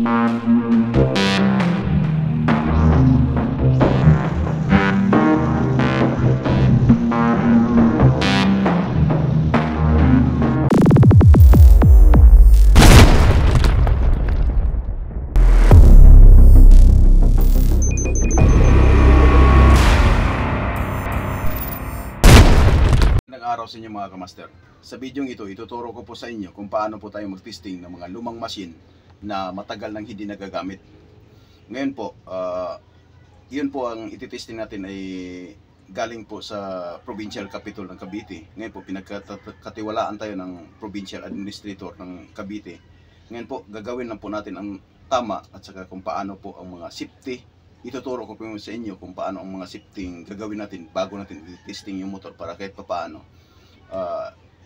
Araw sa inyo mga kamaster. Sa video ito, ituturo ko po sa inyo kung paano po tayo mag-testing ng mga lumang machine na matagal nang hindi nagagamit. Ngayon po, yun po ang ititesting natin ay galing po sa Provincial Capital ng Cavite. Ngayon po, pinagkatiwalaan tayo ng Provincial Administrator ng Cavite. Ngayon po, gagawin lang po natin ang tama at saka kung paano po ang mga safety. Ituturo ko po sa inyo kung paano ang mga safety gagawin natin bago natin i-testing yung motor para kahit paano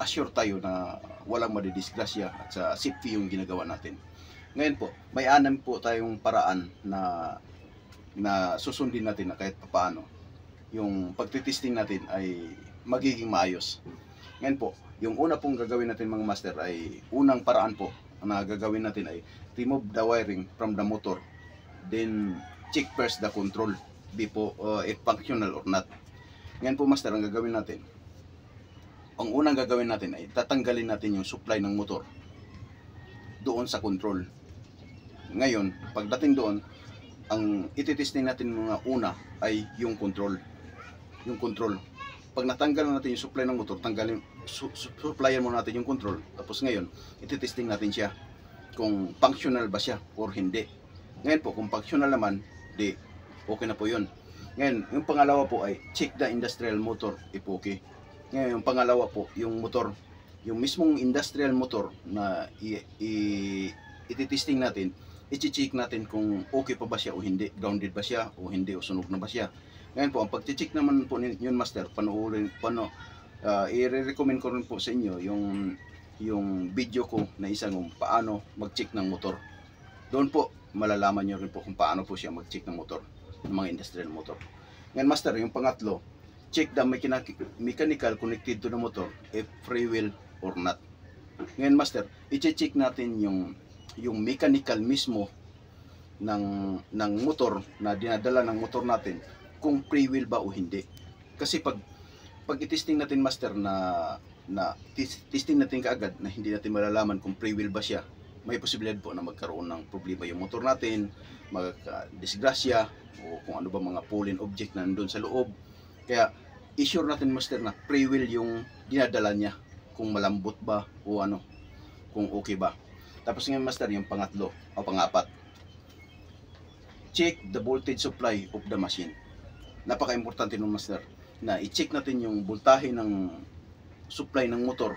assure tayo na walang madidisgrasya at sa safety yung ginagawa natin. Ngayon po, may 6 po tayong paraan na susundin natin na kahit paano yung pagtitesting natin ay magiging maayos. Ngayon po, yung una pong gagawin natin mga master ay unang paraan po na gagawin natin ay remove the wiring from the motor, then check first the control before if functional or not. Ngayon po master, ang gagawin natin, ang unang gagawin natin ay tatanggalin natin yung supply ng motor doon sa control. Ngayon, pagdating doon, ang ititesting natin mga una ay yung control. Yung control. Pag natanggal natin yung supply ng motor, tanggalin, supplyan mo natin yung control. Tapos ngayon, ititesting natin siya kung functional ba siya or hindi. Ngayon po, kung functional naman, di okay na po yun. Ngayon, yung pangalawa po ay check the industrial motor if okay. Ngayon, yung pangalawa po, yung motor, yung mismong industrial motor na ititesting natin, i-check natin kung okay pa ba siya o hindi, grounded ba siya o hindi, o sunog na ba siya. Ngayon po, ang pag-check naman po yun master, i-recommend ko rin po sa inyo yung video ko na isang kung paano mag-check ng motor. Doon po, malalaman nyo rin po kung paano po siya mag-check ng motor, ng mga industrial motor. Ngayon master, yung pangatlo, check the mechanical connected to the motor if free wheel or not. Ngayon master, i-check natin yung mechanical mismo ng motor na dinadala ng motor natin kung free wheel ba o hindi. Kasi pag i-testing natin master na testing natin kaagad na hindi natin malalaman kung free wheel ba siya, may posibilidad po na magkaroon ng problema yung motor natin, magdisgrasya o kung ano ba mga fallen object na nandun sa loob. Kaya i-sure natin master na free wheel yung dinadala niya, kung malambot ba o ano, kung okay ba. Tapos ngayon master, yung pangatlo o pangapat, check the voltage supply of the machine. Napaka-importante nun master na i-check natin yung voltahe ng supply ng motor,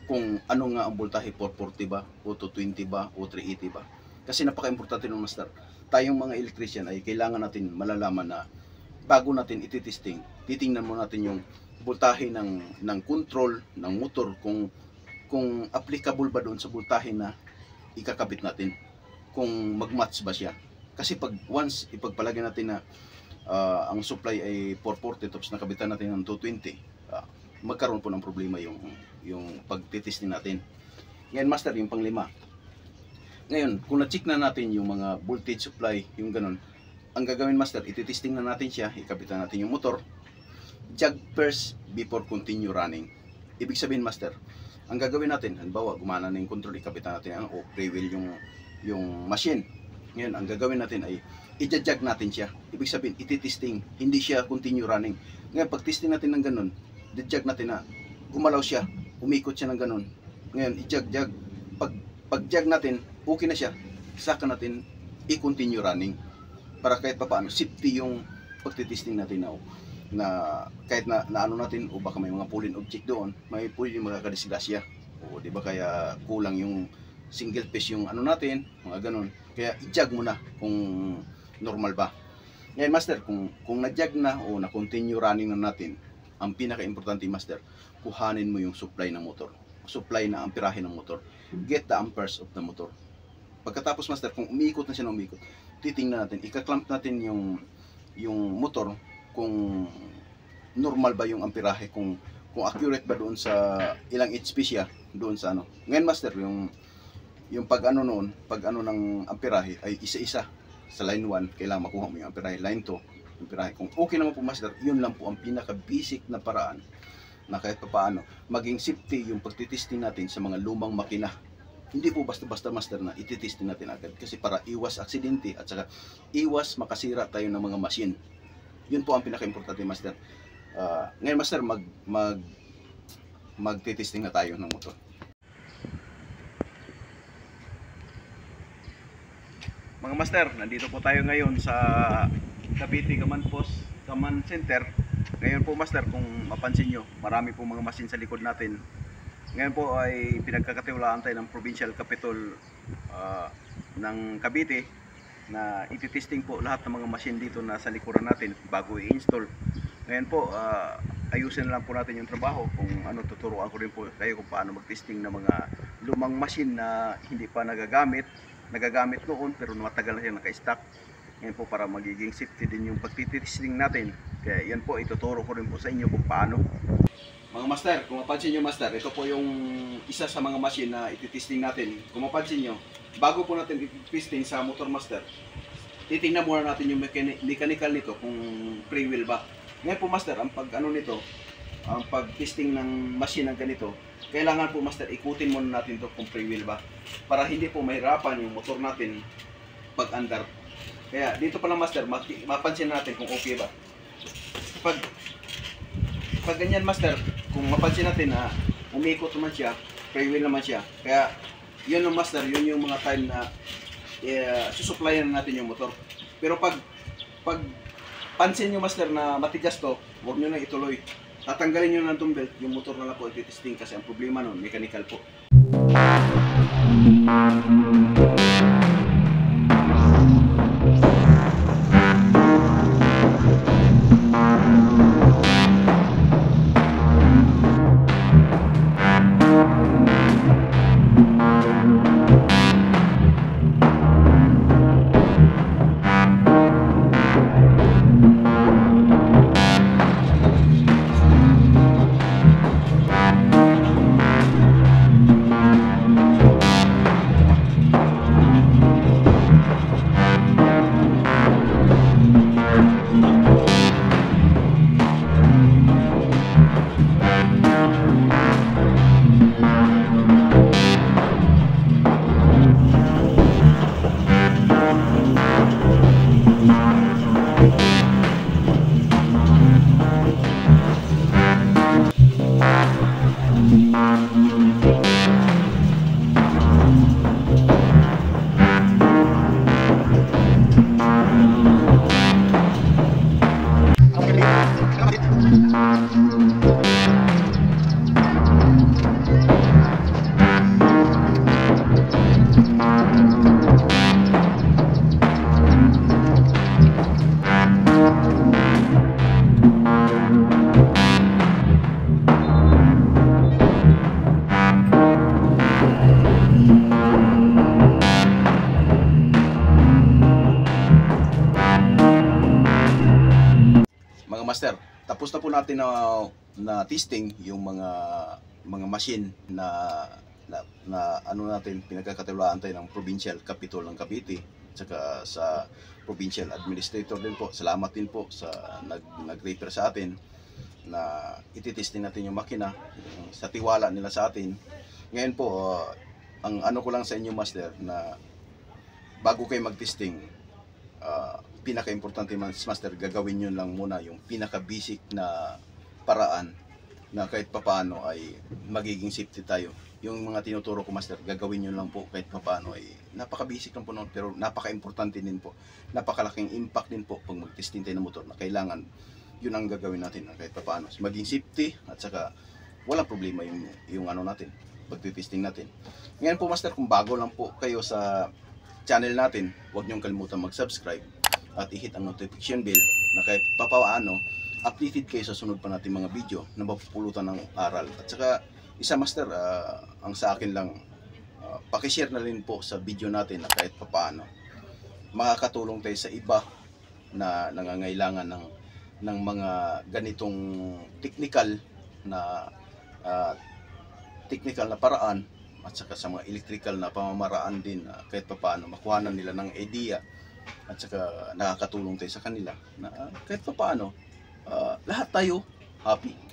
kung ano nga ang voltahe, 440 ba o 220 ba o 380 ba. Kasi napaka-importante nun master, tayong mga electrician ay kailangan natin malalaman na bago natin ititesting, titingnan mo natin yung voltahe ng control ng motor, kung applicable ba doon sa voltahe na ikakabit natin, kung mag-match ba siya. Kasi pag once ipagpalagay natin na ang supply ay 440 tapos nakabitan natin ng 220, magkaroon po ng problema yung pagtitesting natin. Ngayon master, yung panglima, ngayon kung na-check na natin yung mga voltage supply, yung ganun, ang gagawin master, ititesting na natin siya, ikabitan natin yung motor, jog first before continue running. Ibig sabihin master, ang gagawin natin, halimbawa gumana na yung control, ikabitan natin o free wheel yung machine. Ngayon ang gagawin natin ay i-jog natin siya. Ibig sabihin ititesting, hindi siya continue running. Ngayon pag testing natin ng ganun, i-jog natin na gumalaw siya, umikot siya ng ganun. Ngayon i-jog. Pag jog natin, okay na siya, saka natin i-continue running. Para kahit pa paano, safety yung pagtitesting natin na kahit na ano natin, o baka may mga fallen object doon, may pwede magkakadisgrasya. O di ba kaya kulang yung single phase yung ano natin, mga ganun. Kaya i-jog mo na kung normal ba. Ngayon master, kung na-jog na o na-continue running na natin, ang pinaka-importante master, kuhanin mo yung supply ng motor. Supply na amperahe ng motor. Get the amperes of the motor. Pagkatapos master, kung umiikot na siya na umiikot, titingnan natin, ika-clamp natin yung motor kung normal ba yung amperahe, kung accurate ba doon sa ilang HP siya doon sa ano. Ngayon master, yung pag ano noon, pag ano ng amperahe ay isa-isa. Sa line 1, kailangan makuha mo yung amperahe. Line 2, amperahe. Kung okay naman po master, yun lang po ang pinaka-basic na paraan na kahit pa paano maging safety yung pagtitesting natin sa mga lumang makina. Hindi po basta-basta master na ititesting natin agad, kasi para iwas aksidente at saka iwas makasira tayo ng mga machine. Yun po ang pinaka-importante master. Ngayon master, magtitesting na tayo ng motor. Mga master, nandito po tayo ngayon sa Cavite Command Center. Ngayon po master, kung mapansin nyo, marami po mga machine sa likod natin. Ngayon po ay pinagkakatiwalaan tayo ng Provincial Capital ng Cavite na ititesting po lahat ng mga machine dito na sa likuran natin bago i-install. Ngayon po, ayusin lang po natin yung trabaho. Kung ano, tuturuan ko rin po kayo kung paano mag-testing ng mga lumang machine na hindi pa nagagamit noon pero matagal na siya naka-stock. Ngayon po, para magiging safety din yung pagtitesting natin. Kaya yan po, ituturo ko rin po sa inyo kung paano. Mga master, kung mapansin nyo master, ito po yung isa sa mga machine na ititesting natin. Kung mapansin nyo, bago po natin ititesting sa motor master, titingnan muna natin yung mechanical nito kung free wheel ba. Ngayon po master, ang pag-ano nito, ang pag-testing ng machine ng ganito, kailangan po master, ikutin muna natin to kung free wheel ba, para hindi po mahirapan yung motor natin pag-andar. Kaya dito pa lang master, mapansin natin kung okay ba. Pag ganyan master, kung mapansin natin na umiikot naman siya, free wheel naman siya, kaya yun yung master, yun yung mga time na susuplayan natin yung motor. Pero pag pansin nyo master na matigas to, huwag nyo na ituloy. Tatanggalin nyo ng belt, yung motor na lang po ititesting, kasi ang problema nun, mechanical po. Master, tapos na po natin na testing yung mga machine na ano natin, pinagkakatiwalaan tayo ng Provincial Capital ng Cavite, saka sa Provincial Administrator din po. Salamat din po sa nag-refer sa atin na ititesting natin yung makina, sa tiwala nila sa atin. Ngayon po, ang ano ko lang sa inyo master, na bago kayo mag-testing, pinaka-importante master, gagawin nyo lang muna yung pinaka-basic na paraan na kahit papaano ay magiging safety tayo. Yung mga tinuturo ko master, gagawin nyo lang po kahit papaano ay napaka-basic lang po nun, pero napaka-importante din po. Napakalaking impact din po pag mag-testing tayo ng motor, na kailangan yun ang gagawin natin na kahit papaano maging safety, at saka walang problema yung ano natin, pag-testing natin. Ngayon po master, kung bago lang po kayo sa channel natin, huwag nyo kalimutan mag-subscribe at i-hit ang notification bell, na kahit papaano updated kayo sa sunod pa natin mga video na mapupulutan ng aral. At saka isa master, ang sa akin lang, pakishare na rin po sa video natin na kahit papaano makakatulong tayo sa iba na nangangailangan ng mga ganitong technical na paraan, at saka sa mga electrical na pamamaraan din na kahit papaano makuhanan nila ng idea at saka nakakatulong tayo sa kanila na kahit papaano lahat tayo happy.